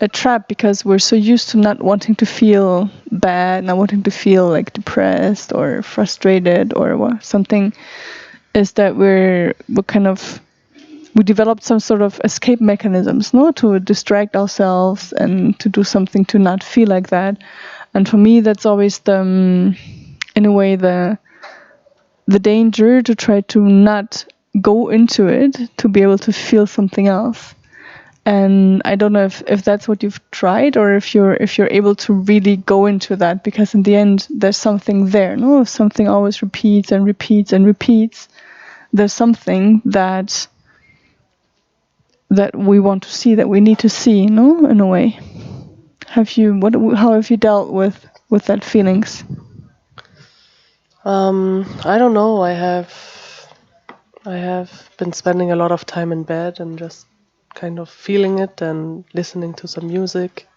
a trap, because we're so used to not wanting to feel bad, not wanting to feel like depressed or frustrated or something, is that we developed some sort of escape mechanisms, no, to distract ourselves and to do something to not feel like that. And for me, that's always in a way, the danger, to try to not go into it, to be able to feel something else. And I don't know if that's what you've tried, or if you're able to really go into that, because in the end there's something there, no? If something always repeats and repeats and repeats, there's something that we want to see, that we need to see, no? In a way. How have you dealt with that feelings? I don't know. I have been spending a lot of time in bed and just kind of feeling it and listening to some music.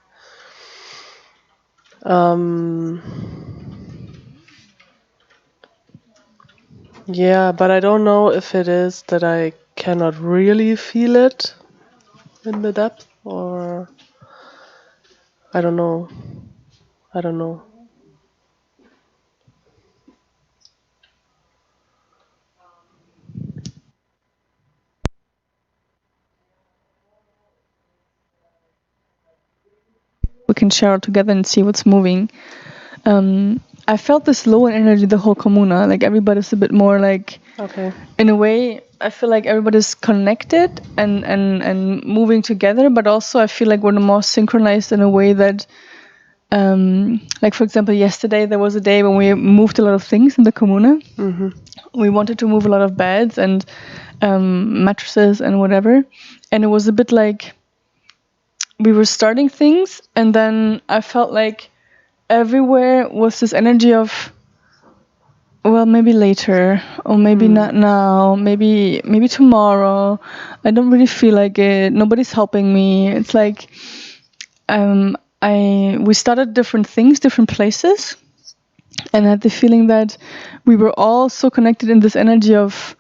Yeah, but I don't know if it is that I cannot really feel it in the depth, or I don't know. I don't know. We can share it together and see what's moving. I felt this low in energy the whole communa. Like everybody's a bit more like, Okay. in a way, I feel like everybody's connected and moving together, but also I feel like we're more synchronized in a way that, like for example, yesterday there was a day when we moved a lot of things in the communa. Mm-hmm. We wanted to move a lot of beds and mattresses and whatever, and it was a bit like we were starting things, and then I felt like everywhere was this energy of, well, maybe later, or maybe not now, maybe tomorrow. I don't really feel like it. Nobody's helping me. It's like we started different things, different places, and I had the feeling that we were all so connected in this energy of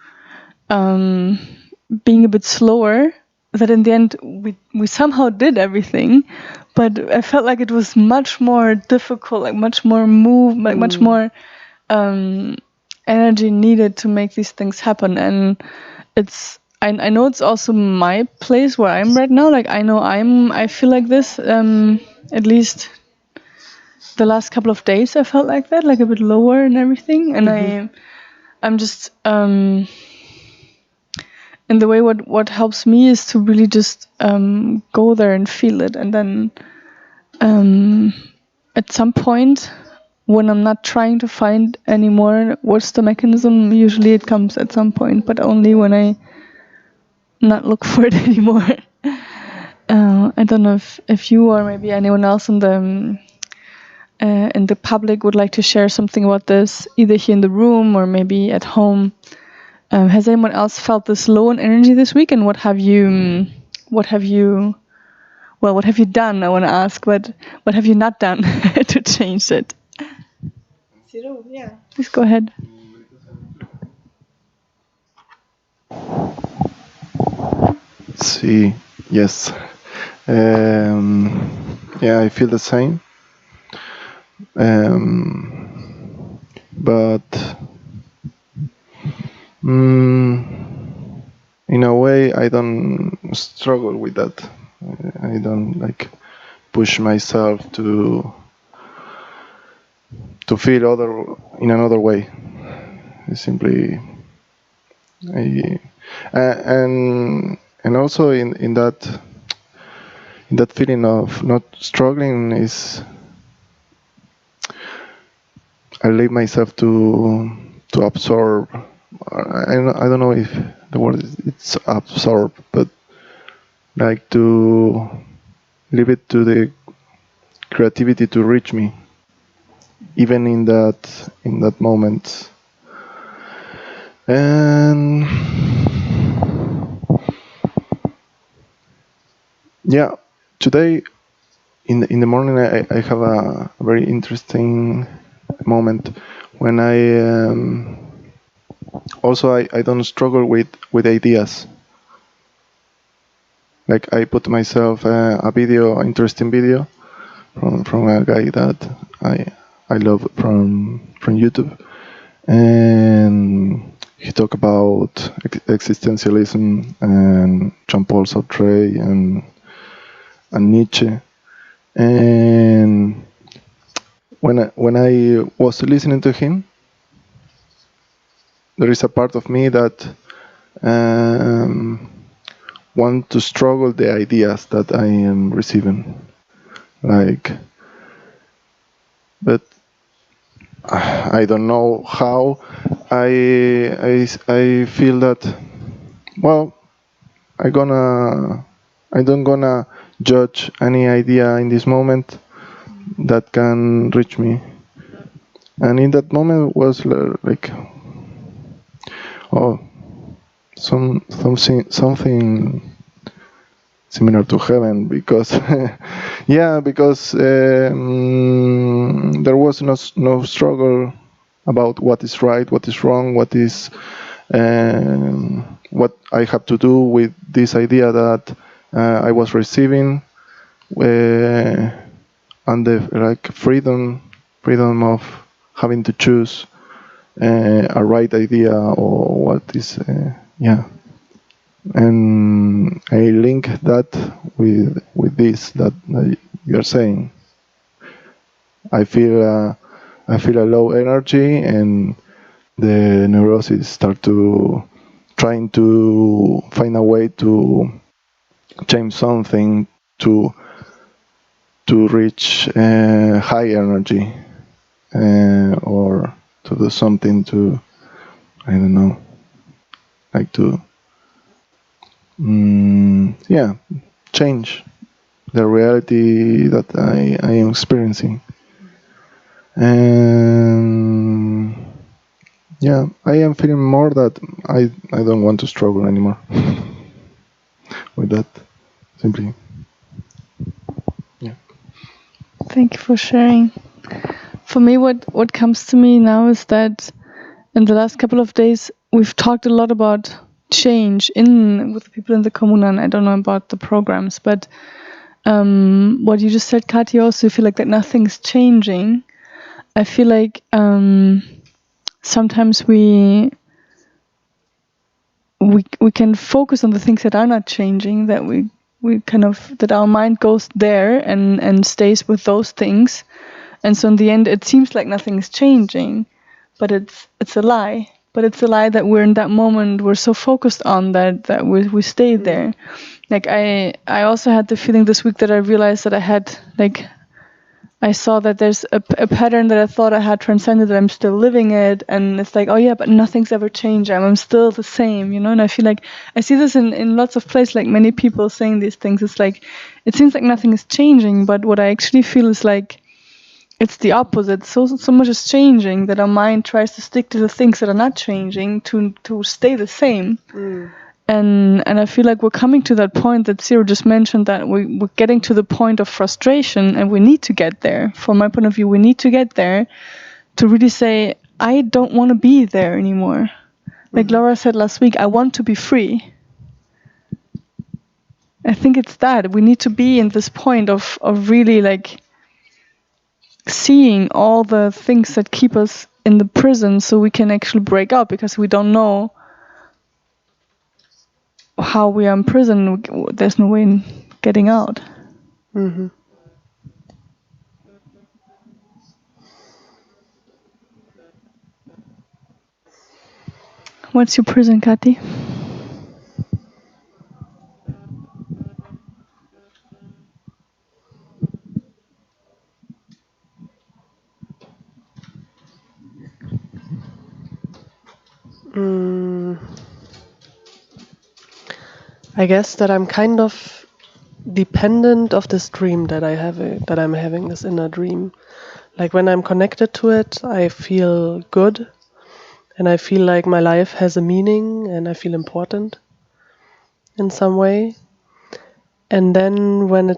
being a bit slower, that in the end we somehow did everything, but I felt like it was much more difficult, like much more like much more energy needed to make these things happen. And I know it's also my place where I'm right now. Like I feel like this, at least the last couple of days I felt like that, like a bit lower and everything. And I'm just in the way, what helps me is to really just go there and feel it, and then at some point, when I'm not trying to find anymore what's the mechanism, usually it comes at some point, but only when I not look for it anymore. I don't know if you or maybe anyone else in the public would like to share something about this, either here in the room or maybe at home. Has anyone else felt this low in energy this week, and what have you done? I want to ask, but what have you not done to change it? Yeah, please go ahead. See, yes. Yeah, I feel the same. But in a way, I don't struggle with that. I don't like push myself to feel in another way. I simply, and also in that feeling of not struggling is, I leave myself to absorb. I don't know if the word it's absorb, but like to leave it to the creativity to reach me, even in that moment. And yeah, today in the morning I have a very interesting moment when I also I don't struggle with ideas. like I put myself a video, interesting video from a guy that I love from YouTube, and he talked about existentialism and Jean-Paul Sartre and Nietzsche. And when I was listening to him, there is a part of me that want to struggle the ideas that I am receiving, like, but I don't know how. I feel that, well, I don't gonna judge any idea in this moment that can reach me. And in that moment was like, oh, something similar to heaven, because yeah, because there was no struggle about what is right, what is wrong, what I have to do with this idea that I was receiving, and the like freedom of having to choose a right idea or what is yeah. And I link that with this that you're saying. I feel a low energy, and the neurosis start to trying to find a way to change something to reach high energy, or to do something to, I don't know, like to yeah, change the reality that I am experiencing. And yeah, I am feeling more that I don't want to struggle anymore with that, simply. Yeah. Thank you for sharing. For me, what comes to me now is that in the last couple of days, we've talked a lot about change with the people in the Kommune, and I don't know about the programs, but what you just said, Kotti, also feel like that nothing's changing. I feel like sometimes we can focus on the things that are not changing, that we kind of, that our mind goes there and stays with those things. And so in the end, it seems like nothing is changing, but it's a lie. But it's a lie that we're in that moment, we're so focused on that we stay there. Like I also had the feeling this week that I realized that I saw that there's a pattern that I thought I had transcended, that I'm still living it, and it's like, oh yeah, but nothing's ever changed. I'm still the same, And I feel like I see this in lots of places, like many people saying these things. It's like, it seems like nothing is changing, but what I actually feel is like, it's the opposite. So much is changing that our mind tries to stick to the things that are not changing to stay the same. And I feel like we're coming to that point that Ciro just mentioned, that we're getting to the point of frustration, and we need to get there. From my point of view, we need to get there to really say, I don't want to be there anymore. Like Laura said last week, I want to be free. I think it's that. We need to be in this point of really like seeing all the things that keep us in the prison, so we can actually break out, because we don't know how we are in prison. There's no way in getting out. Mm-hmm. What's your prison, Kotti? I guess that I'm kind of dependent of this dream that I'm having, this inner dream. Like when I'm connected to it, I feel good, and I feel like my life has a meaning, and I feel important in some way. And then when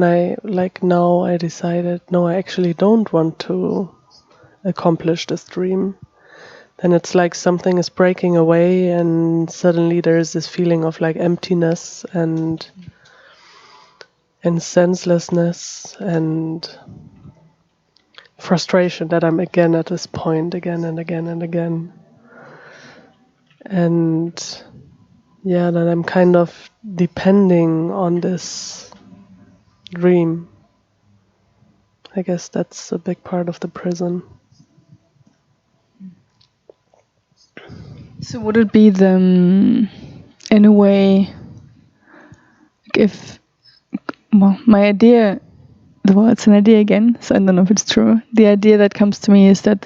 I like, now I decided, no, I actually don't want to accomplish this dream, then it's like something is breaking away, and suddenly there's this feeling of like emptiness and senselessness and frustration that I'm again at this point again and again and again. And yeah, that I'm kind of depending on this dream. I guess that's a big part of the prison. So would it be in a way, if, well, my idea, well, it's an idea again, so I don't know if it's true. The idea that comes to me is that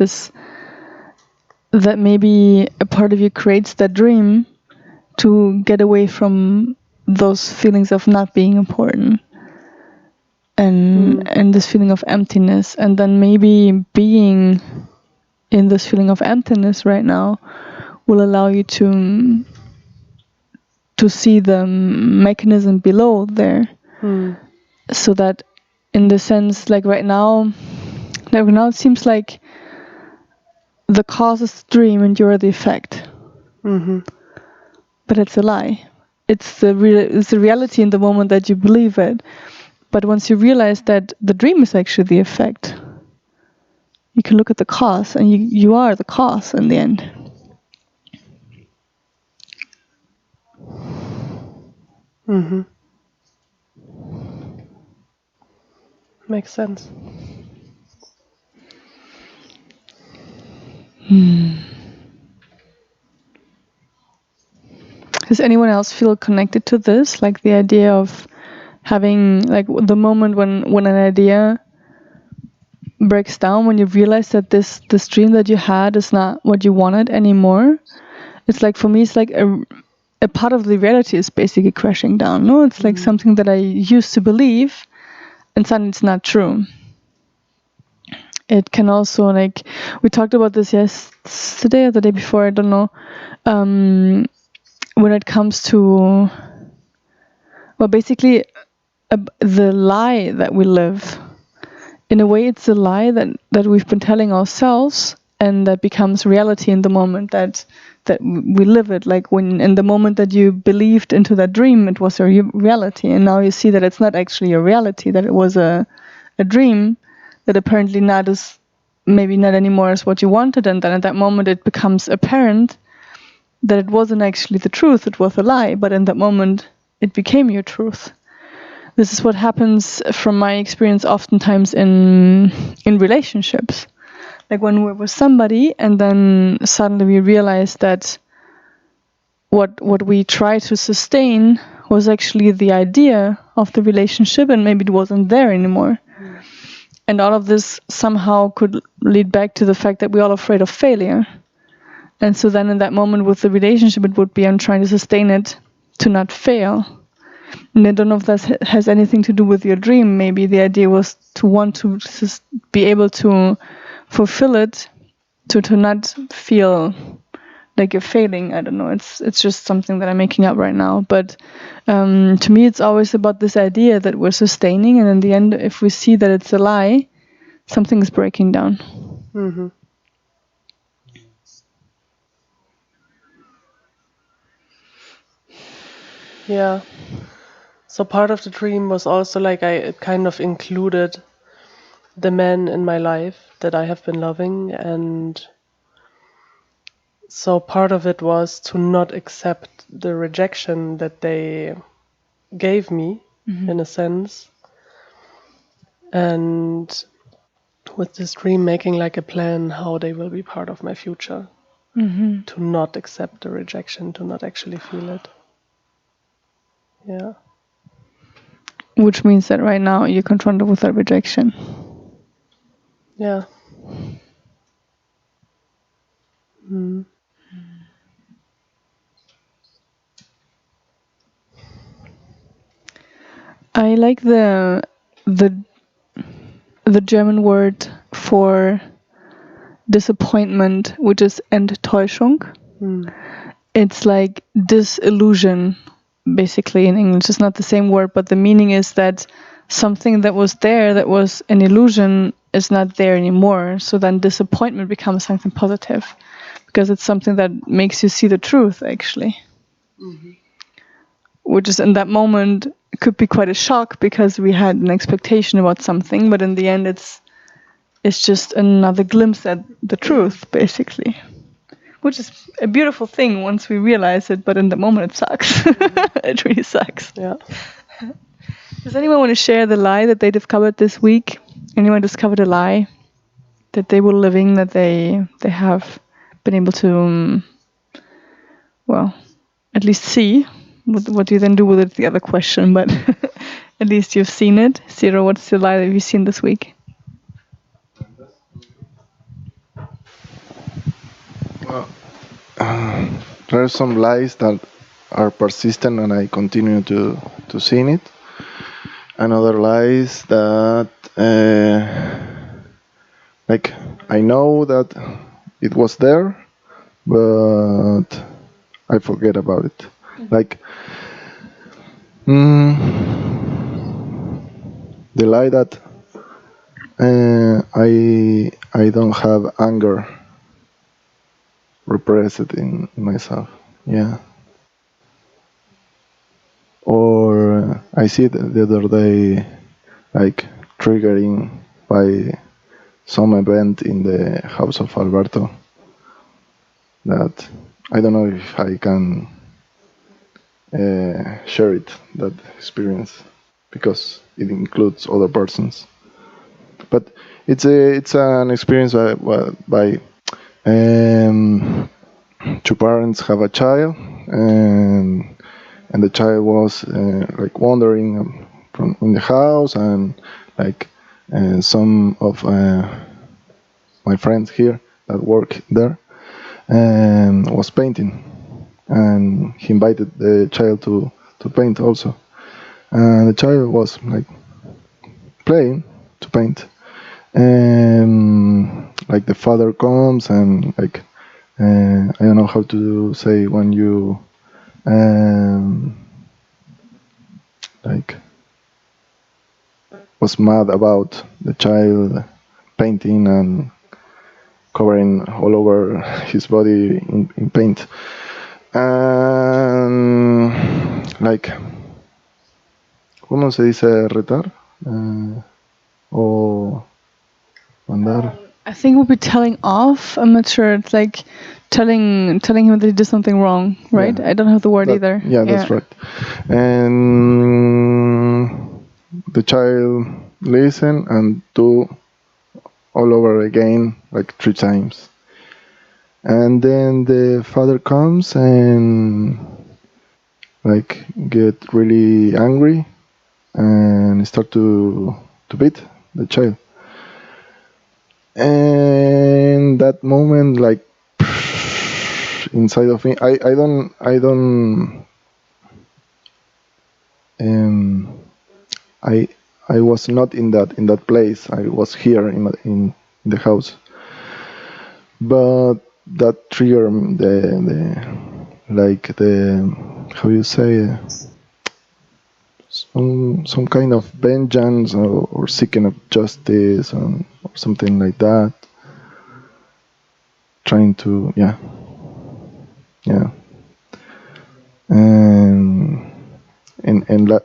that maybe a part of you creates that dream to get away from those feelings of not being important and this feeling of emptiness, and then maybe being in this feeling of emptiness right now will allow you to see the mechanism below there. So that in the sense, like right now it seems like the cause is the dream and you're the effect. But it's a lie. It's the reality in the moment that you believe it. But once you realize that the dream is actually the effect, you can look at the cause, and you are the cause in the end. Makes sense. Does anyone else feel connected to this? Like the idea of having, like, the moment when an idea breaks down, when you realize that this dream that you had is not what you wanted anymore. It's like, for me, it's like a part of the reality is basically crashing down. No, it's like something that I used to believe, and suddenly it's not true. It can also, like, we talked about this yesterday or the day before, I don't know, when it comes to, well, basically the lie that we live. In a way, it's a lie that we've been telling ourselves, and that becomes reality in the moment that we live it. Like, when in the moment that you believed into that dream, it was a reality, and now you see that it's not actually a reality, that it was a dream that apparently maybe not anymore is what you wanted, and then at that moment it becomes apparent that it wasn't actually the truth, it was a lie, but in that moment it became your truth. This is what happens, from my experience, oftentimes in relationships. Like when we're with somebody and then suddenly we realize that what we try to sustain was actually the idea of the relationship, and maybe it wasn't there anymore. And all of this somehow could lead back to the fact that we're all afraid of failure. And so then in that moment with the relationship, it would be, I'm trying to sustain it to not fail. And I don't know if that has anything to do with your dream. Maybe the idea was to want to be able to fulfill it, to not feel like you're failing. I don't know. It's just something that I'm making up right now. But to me, it's always about this idea that we're sustaining, and in the end, if we see that it's a lie, something is breaking down. Yeah. So part of the dream was also like it kind of included the men in my life that I have been loving, and so part of it was to not accept the rejection that they gave me, in a sense, and with this dream making like a plan how they will be part of my future, to not accept the rejection, to not actually feel it. Yeah. Which means that right now you're confronted with that rejection. Yeah. I like the German word for disappointment, which is Enttäuschung. It's like disillusion, basically, in English. It's not the same word, but the meaning is that something that was there, that was an illusion, is not there anymore. So then disappointment becomes something positive. because it's something that makes you see the truth, actually. Which is, in that moment, could be quite a shock because we had an expectation about something, but in the end it's just another glimpse at the truth, basically. Which is a beautiful thing once we realize it, but in the moment it sucks. It really sucks. Yeah. Does anyone want to share the lie that they discovered this week? Anyone discovered a lie that they were living, that they have been able to, well, at least see? What do you then do with it? The other question, but at least you've seen it. Zero, what's the lie that you've seen this week? Well, there are some lies that are persistent, and I continue to see it. And other lies that, like, I know that it was there, but I forget about it. Like, the lie that I don't have anger repressed in myself. Yeah. Or I see it the other day, like triggering by some event in the house of Alberto, that I don't know if I can share it, that experience, because it includes other persons. But it's an experience by two parents have a child, and the child was like wandering from in the house, and like some of my friends here that work there was painting, and he invited the child to paint also, and the child was like playing to paint, and like the father comes, and like I don't know how to say when you like was mad about the child painting and covering all over his body in paint, and like, ¿cómo se dice retar? O mandar. I think we'll be telling off. I'm not sure. It's like telling him that he did something wrong, right? Yeah. I don't have the word either. Yeah, that's right. And the child listen and do all over again like 3 times. And then the father comes and like get really angry and start to beat the child. And that moment, like, inside of me, I was not in that place. I was here in the house, but that triggered the how you say, some kind of vengeance or seeking of justice or something like that. Trying to yeah, and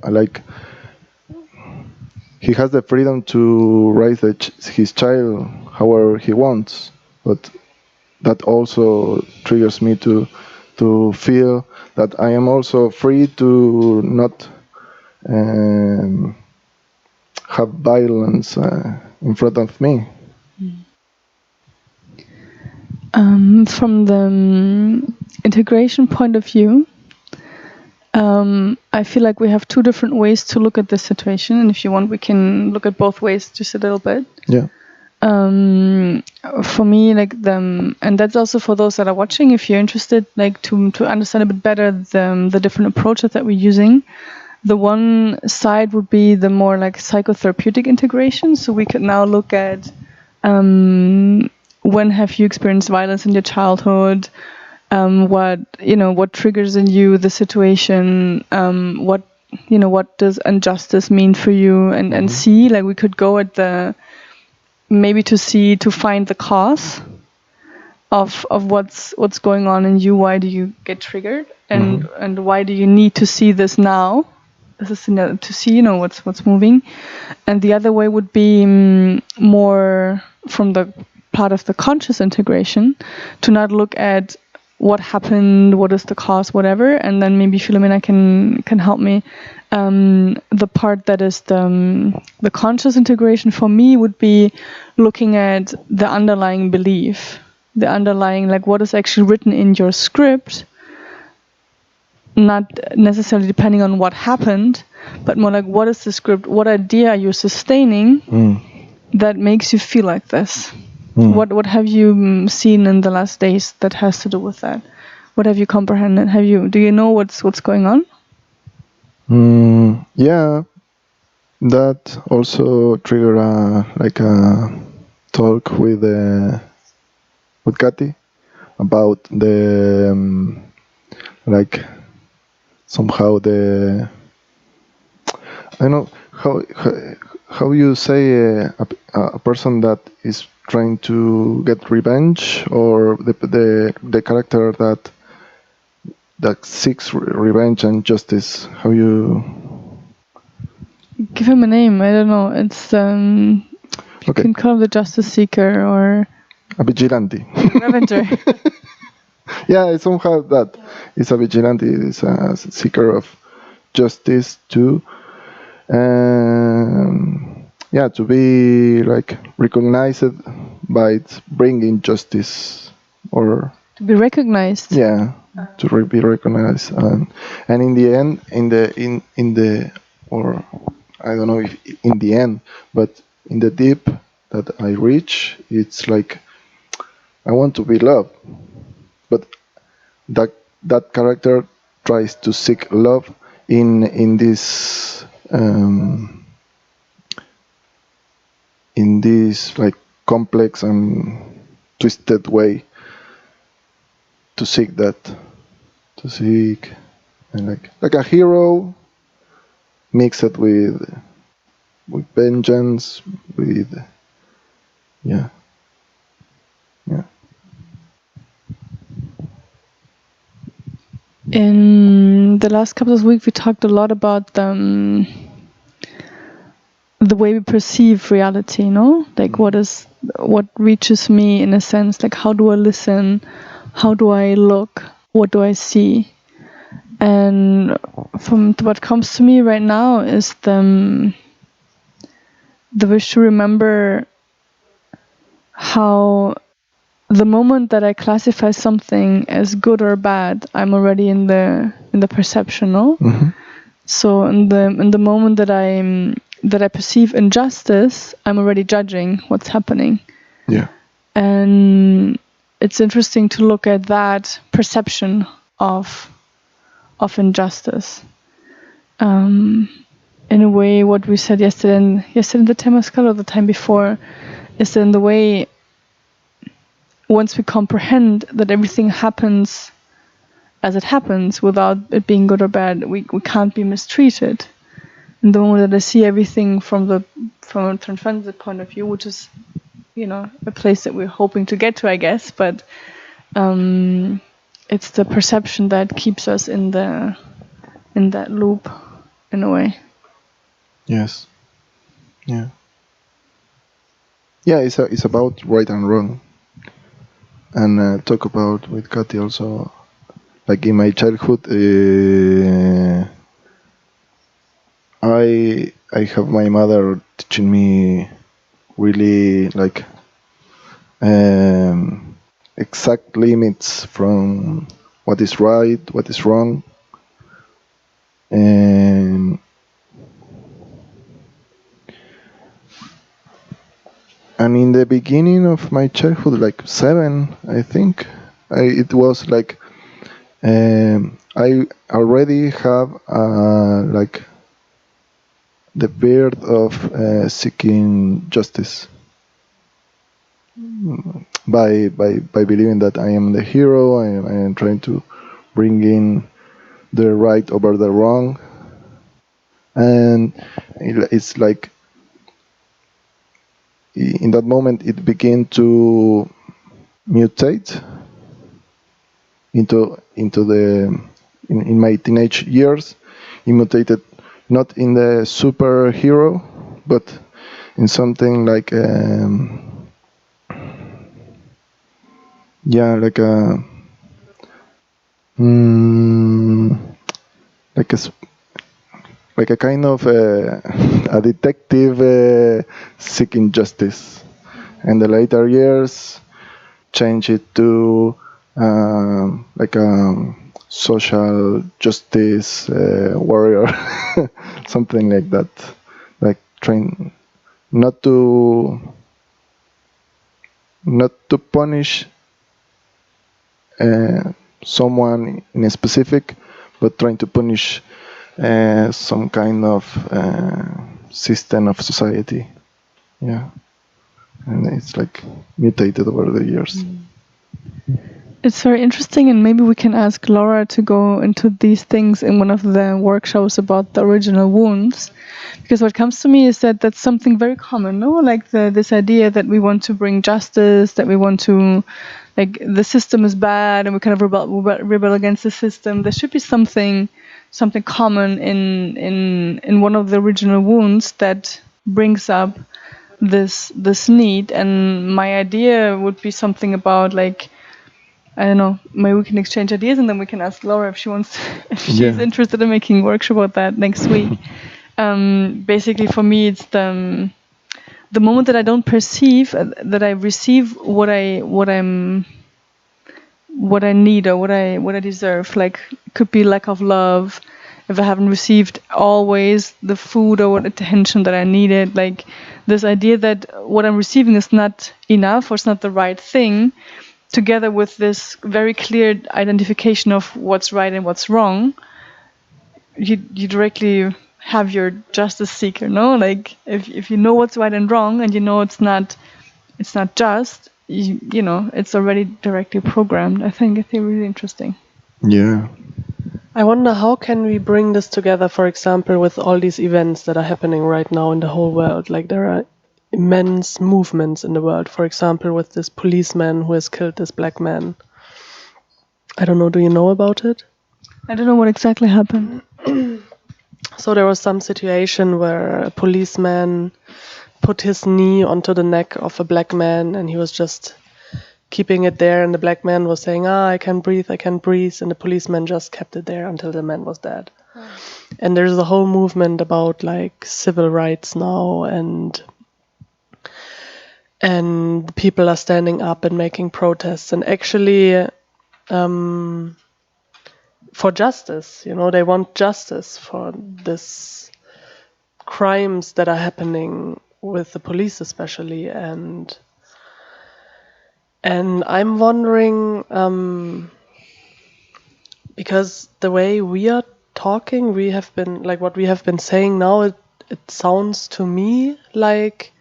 like he has the freedom to raise his child however he wants, but that also triggers me to feel that I am also free to not have violence in front of me. From the integration point of view, I feel like we have 2 different ways to look at this situation, and if you want, we can look at both ways just a little bit. Yeah. For me, like and that's also for those that are watching, if you're interested, like to understand a bit better the different approaches that we're using. The one side would be the more like psychotherapeutic integration. So we could now look at when have you experienced violence in your childhood? What triggers in you the situation? What does injustice mean for you? And see, like, we could go at to find the cause. of what's going on in you. Why do you get triggered, and why do you need to see this now? This is to see, what's moving. And the other way would be more from the part of the conscious integration, to not look at what happened, what is the cause, whatever, and then maybe Philomena can help me. The part that is the conscious integration for me would be looking at the underlying belief, the underlying, like, what is actually written in your script, not necessarily depending on what happened, but more like, what is the script, what idea are you sustaining that makes you feel like this? What have you seen in the last days that has to do with that? What have you comprehended? Do you know what's going on? Yeah, that also triggered a talk with Kotti about the like somehow the, I don't know how you say a person that is trying to get revenge, or the character that seeks revenge and justice. How you give him a name? I don't know. It's you okay, can call him the justice seeker or a vigilante. revenger. Yeah, somehow that is a vigilante. Is a seeker of justice too. Yeah, to be like recognized by bringing justice, or To be recognized. yeah, to be recognized, and in the end, in the, or I don't know if in the end, but in the deep that I reach, it's like I want to be loved, but that character tries to seek love in this like complex and twisted way to seek that, and like a hero mixed with vengeance, with yeah. In the last couple of weeks, we talked a lot about the way we perceive reality, like what reaches me in a sense, like how do I listen, how do I look, what do I see? And from what comes to me right now is the wish to remember how the moment that I classify something as good or bad, I'm already in the perception, no? So in the moment that I perceive injustice, I'm already judging what's happening. Yeah. And it's interesting to look at that perception of injustice. In a way, what we said yesterday in the Temazcal, or the time before, is that in the way, once we comprehend that everything happens as it happens without it being good or bad, we can't be mistreated. And the moment that I see everything from a transcendent point of view, which is, a place that we're hoping to get to, I guess, but it's the perception that keeps us in that loop, in a way. Yes. Yeah. Yeah, it's about right and wrong, and talk about with Kotti also. Like in my childhood, I have my mother teaching me really like exact limits from what is right, what is wrong, and in the beginning of my childhood, like 7, I think, it was like I already have like the fear of seeking justice by believing that I am the hero. I am trying to bring in the right over the wrong, and it's like in that moment it began to mutate into the in my teenage years. It mutated not in the superhero, but in something like like a like like a kind of a detective seeking justice. In the later years, change it to like a social justice warrior, something like that. Like train not to punish someone in a specific, but trying to punish some kind of system of society. Yeah, and it's like mutated over the years. It's very interesting, and maybe we can ask Laura to go into these things in one of the workshops about the original wounds. Because what comes to me is that that's something very common, no? Like this idea that we want to bring justice, that we want to, like, the system is bad, and we kind of rebel against the system. There should be something common in one of the original wounds that brings up this need. And my idea would be something about, like, I don't know, maybe we can exchange ideas, and then we can ask Laura if she wants, if she's interested in making a workshop about that next week. Basically, for me, it's the moment that I don't perceive that I receive what I need or what I deserve. Like, it could be lack of love, if I haven't received always the food or what attention that I needed. Like, this idea that what I'm receiving is not enough or it's not the right thing, together with this very clear identification of what's right and what's wrong, you directly have your justice seeker, no? Like, if you know what's right and wrong, and you know it's not just, you know, it's already directly programmed. I think it's really interesting. Yeah. I wonder, how can we bring this together, for example, with all these events that are happening right now in the whole world? Like, there are immense movements in the world, for example, with this policeman who has killed this black man. I don't know, do you know about it? I don't know what exactly happened. So there was some situation where a policeman put his knee onto the neck of a black man, and he was just keeping it there, and the black man was saying, I can't breathe, and the policeman just kept it there until the man was dead. And there's a whole movement about, like, civil rights now, and people are standing up and making protests, and actually for justice, you know, they want justice for this crimes that are happening with the police especially. And I'm wondering, because the way we are talking, we have been, like, what we have been saying now, it sounds to me like,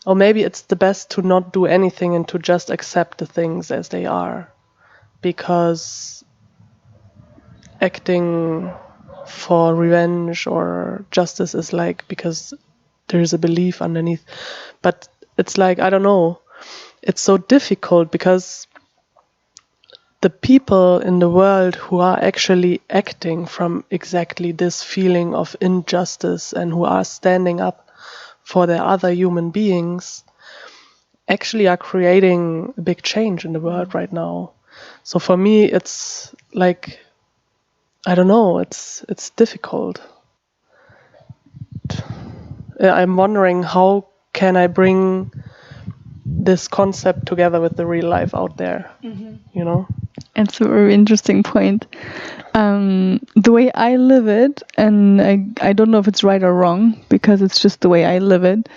or maybe it's the best to not do anything and to just accept the things as they are, because acting for revenge or justice is like, because there's a belief underneath. But it's like, I don't know, it's so difficult, because the people in the world who are actually acting from exactly this feeling of injustice and who are standing up for their other human beings actually are creating a big change in the world right now. So for me, it's like, I don't know, it's difficult. I'm wondering, how can I bring this concept together with the real life out there, you know? It's a very interesting point. The way I live it, and I don't know if it's right or wrong, because it's just the way I live it,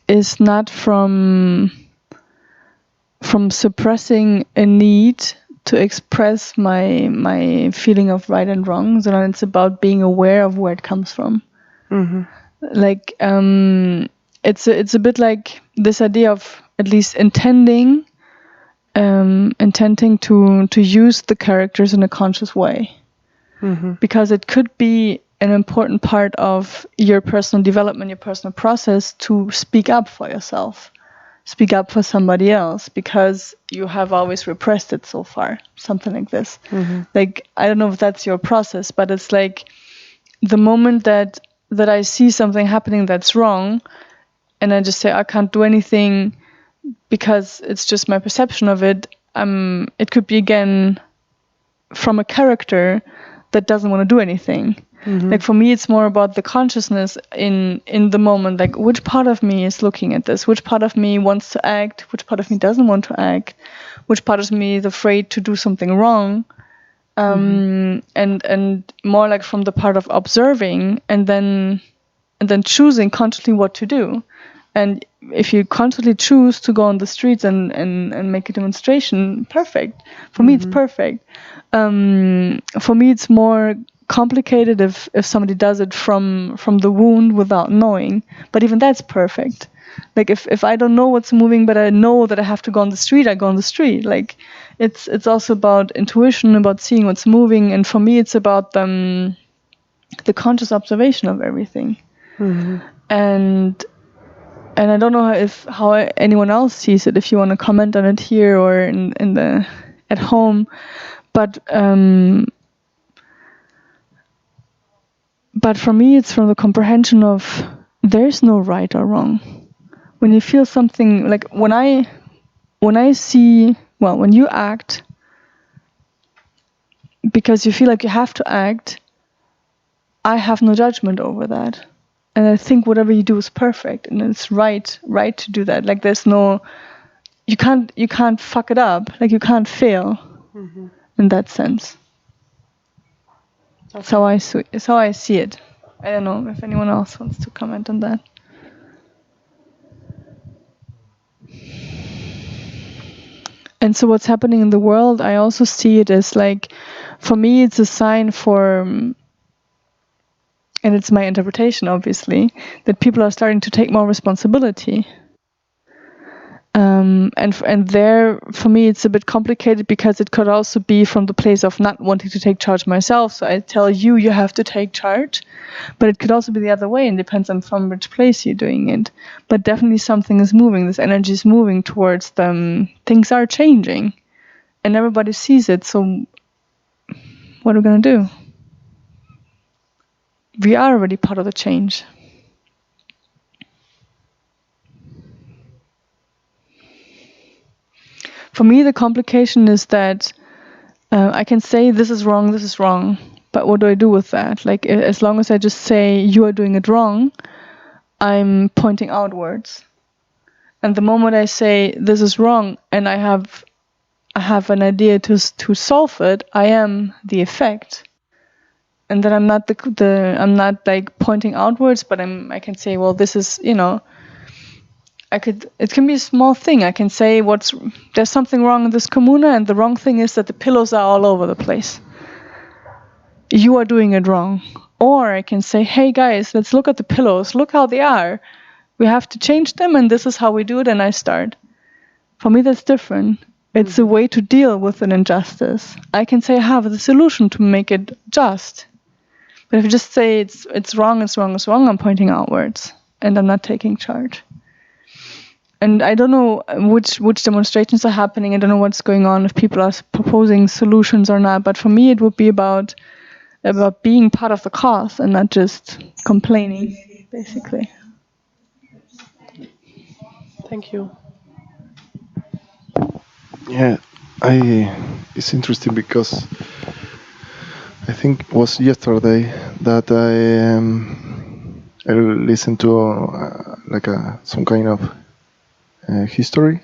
is not from suppressing a need to express my feeling of right and wrong. So it's about being aware of where it comes from. Mm-hmm. Like, it's a bit like this idea of at least intending to use the characters in a conscious way, because it could be an important part of your personal development, your personal process, to speak up for yourself, speak up for somebody else because you have always repressed it so far, something like this. Like, I don't know if that's your process, but it's like the moment that I see something happening that's wrong, and I just say I can't do anything because it's just my perception of it. It could be again from a character that doesn't want to do anything. Like for me, it's more about the consciousness in the moment. Like, which part of me is looking at this? Which part of me wants to act? Which part of me doesn't want to act? Which part of me is afraid to do something wrong? And more like from the part of observing and then choosing consciously what to do. And if you consciously choose to go on the streets and make a demonstration, perfect. For me, it's perfect. For me, it's more complicated if somebody does it from the wound without knowing. But even that's perfect. Like if I don't know what's moving, but I know that I have to go on the street, I go on the street. Like it's also about intuition, about seeing what's moving. And for me, it's about the conscious observation of everything. And I don't know how anyone else sees it. If you want to comment on it here or in the at home, but for me, it's from the comprehension of there's no right or wrong. When you feel something, like when I see, well, when you act because you feel like you have to act, I have no judgment over that. And I think whatever you do is perfect and it's right to do that. Like there's no, you can't fuck it up. Like you can't fail in that sense. That's how I see it. I don't know if anyone else wants to comment on that. And so what's happening in the world, I also see it as like, for me, it's a sign for, and it's my interpretation, obviously, that people are starting to take more responsibility. And there, for me, it's a bit complicated because it could also be from the place of not wanting to take charge myself. So I tell you have to take charge. But it could also be the other way, and depends on from which place you're doing it. But definitely something is moving. This energy is moving towards them. Things are changing. And everybody sees it. So what are we going to do? We are already part of the change. For me, the complication is that I can say this is wrong, but what do I do with that? Like, as long as I just say you are doing it wrong, I'm pointing outwards. And the moment I say this is wrong, and I have an idea to solve it, I am the effect. And then I'm not I'm not like pointing outwards, but I can say, well, this is, it can be a small thing. I can say there's something wrong in this communa, and the wrong thing is that the pillows are all over the place. You are doing it wrong. Or I can say, hey guys, let's look at the pillows. Look how they are. We have to change them, and this is how we do it, and I start. For me, that's different. It's a way to deal with an injustice. I can say I have the solution to make it just. But if you just say it's wrong, I'm pointing outwards, and I'm not taking charge. And I don't know which demonstrations are happening. I don't know what's going on, if people are proposing solutions or not. But for me, it would be about being part of the cause and not just complaining, basically. Thank you. Yeah, it's interesting because I think it was yesterday that I listened to some kind of history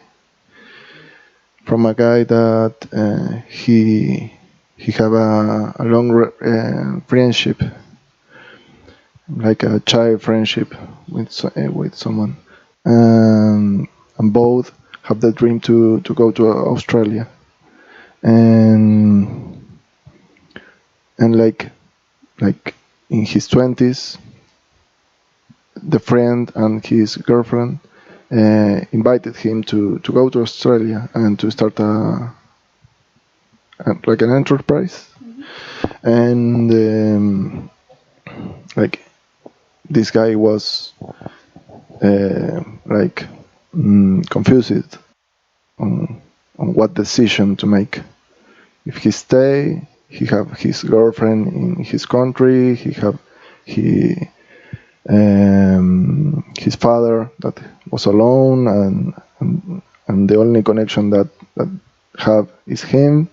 from a guy that he have a long friendship, like a child friendship with someone, and both have the dream to go to Australia, and like in his 20s, the friend and his girlfriend invited him to go to Australia and to start like an enterprise. And like this guy was like confused on what decision to make. If he stay, he have his girlfriend in his country. He have his father that was alone, and the only connection that have is him.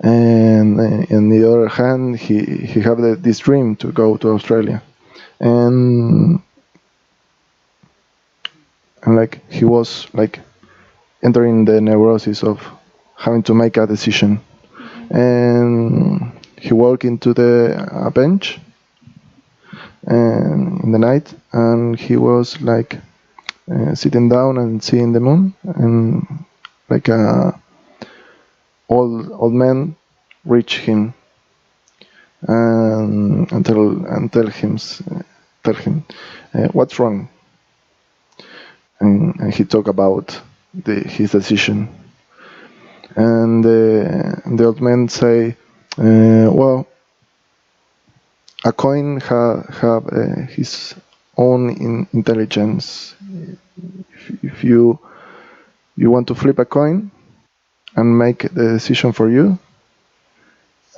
And on the other hand, he have this dream to go to Australia, and like he was like entering the neurosis of having to make a decision. And he walked into the bench and in the night, and he was like sitting down and seeing the moon, and like a old man reach him and tell him what's wrong, and he talk about his decision. And the old man say, well, a coin have his own intelligence. If you want to flip a coin and make the decision for you,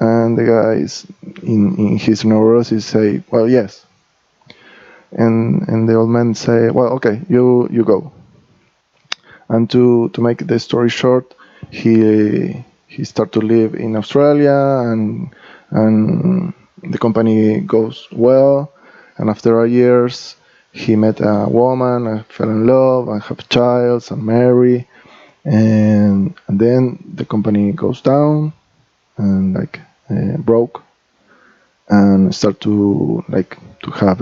and the guys in his neurosis say, well, yes. And the old man say, well, okay, you go. And to make the story short, he start to live in Australia, and the company goes well. And after years, he met a woman, and fell in love, and have a child, and marry. And then the company goes down, and like broke, and start to have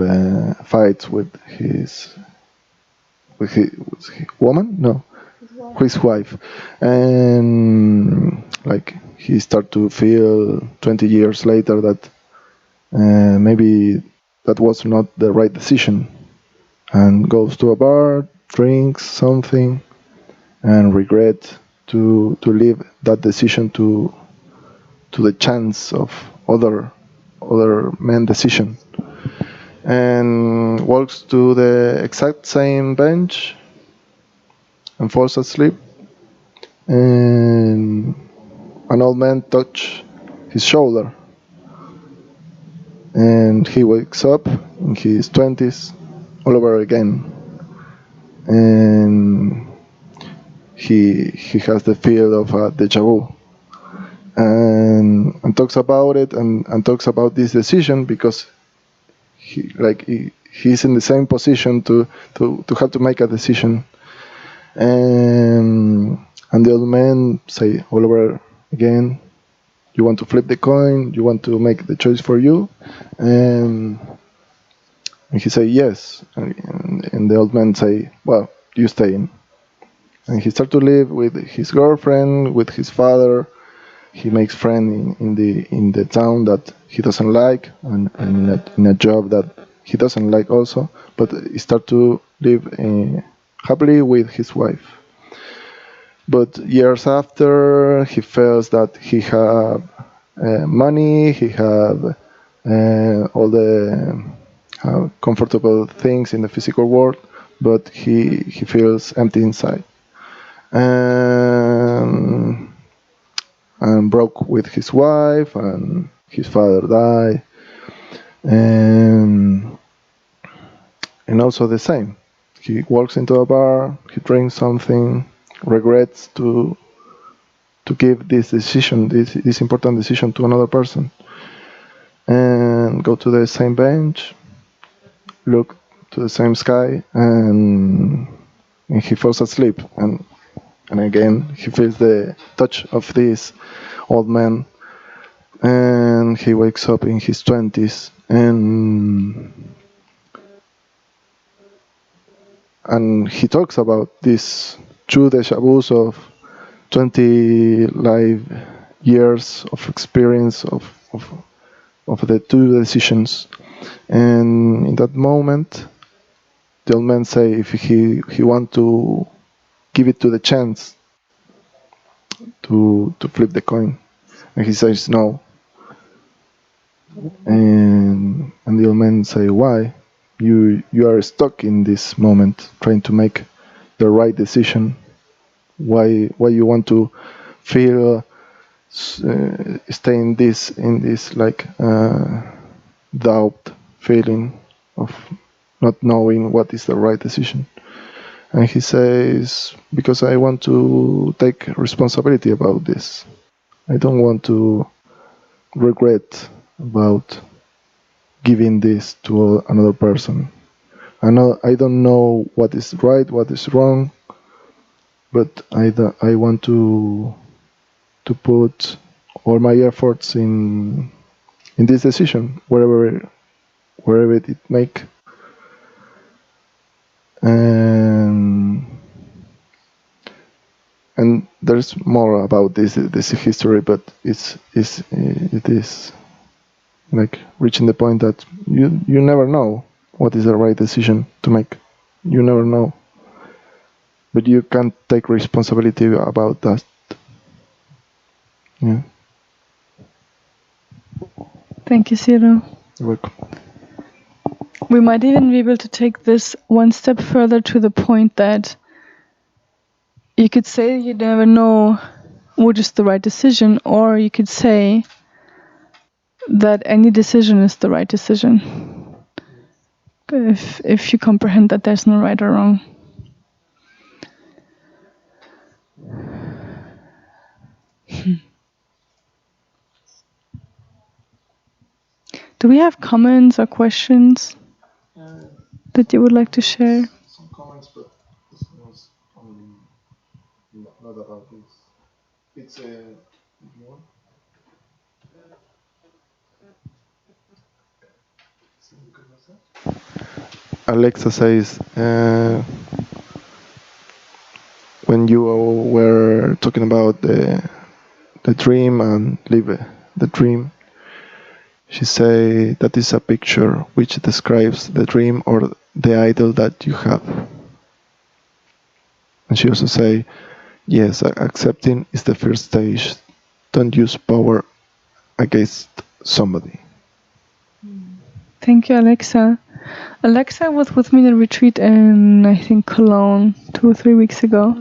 fights with his woman, no, his wife. And like he start to feel 20 years later that maybe that was not the right decision, and goes to a bar, drinks something, and regret to leave that decision to the chance of other men decision, and walks to the exact same bench and falls asleep, and an old man touch his shoulder, and he wakes up in his 20s all over again, and he has the feel of a deja vu, and talks about it, and talks about this decision, because he's in the same position to have to make a decision. And the old man say all over again, you want to flip the coin, you want to make the choice for you. And he say yes, and the old man say, well, you stay in. And he start to live with his girlfriend, with his father. He makes friend in the town that he doesn't like, and in a job that he doesn't like also, but he start to live happily with his wife. But years after, he feels that he have money, he have all the comfortable things in the physical world, but he feels empty inside. And broke with his wife, and his father died, and also the same. He walks into a bar, he drinks something, regrets to give this decision, this important decision, to another person, and go to the same bench, look to the same sky, and he falls asleep, and again he feels the touch of this old man, and he wakes up in his 20s, and he talks about these two deja vus of 20 life years of experience of the two decisions. And in that moment, the old man say if he want to give it to the chance to flip the coin, and he says no. And the old man say, why? You are stuck in this moment, trying to make the right decision, why you want to feel stay in this like doubt feeling of not knowing what is the right decision. And he says, because I want to take responsibility about this. I don't want to regret about giving this to another person. I don't know what is right, what is wrong, but I want to put all my efforts in this decision, wherever it make. And there's more about this history, but it is like reaching the point that you never know what is the right decision to make. You never know, but you can't take responsibility about that. Yeah. Thank you, Ciro. You're welcome. We might even be able to take this one step further to the point that you could say you never know what is the right decision, or you could say that any decision is the right decision. If you comprehend that there's no right or wrong. Do we have comments or questions that you would like to share? Some comments, but this was not about this. It's a. Alexa says, when you were talking about the dream and live the dream, she say that is a picture which describes the dream or the idol that you have. And she also say, yes, accepting is the first stage. Don't use power against somebody. Thank you, Alexa. Alexa was with me in a retreat in, I think, Cologne 2 or 3 weeks ago.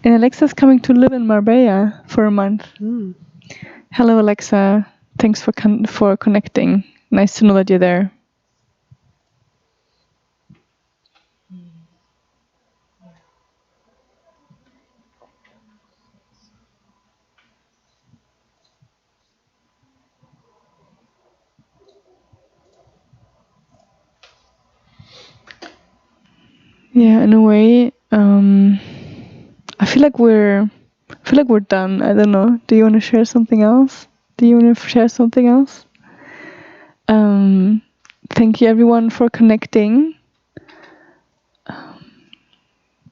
And Alexa's coming to live in Marbella for a month. Hello, Alexa. Thanks for connecting. Nice to know that you're there. Yeah, in a way, I feel like we're done. I don't know. Do you want to share something else? Thank you everyone for connecting,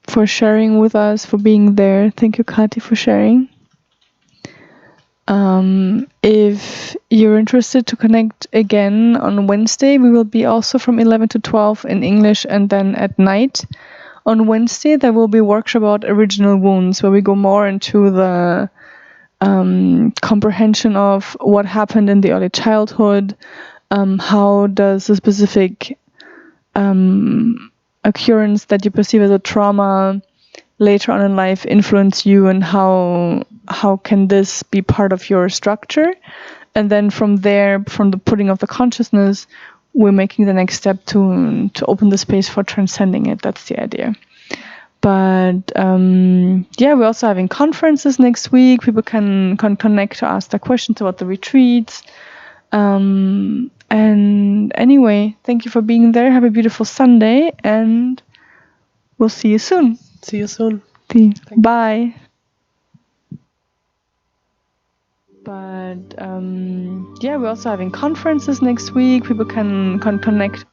for sharing with us, for being there. Thank you, Kotti, for sharing. If you're interested to connect again on Wednesday, we will be also from 11 to 12 in English, and then at night on Wednesday there will be a workshop about original wounds, where we go more into the comprehension of what happened in the early childhood, how does a specific occurrence that you perceive as a trauma later on in life influence you, and how can this be part of your structure. And then from there, from the putting of the consciousness, we're making the next step to open the space for transcending it. That's the idea. But we're also having conferences next week. People can connect to ask their questions about the retreats. And anyway, thank you for being there. Have a beautiful Sunday, and we'll see you soon. See you soon. Bye. But we're also having conferences next week. People can connect.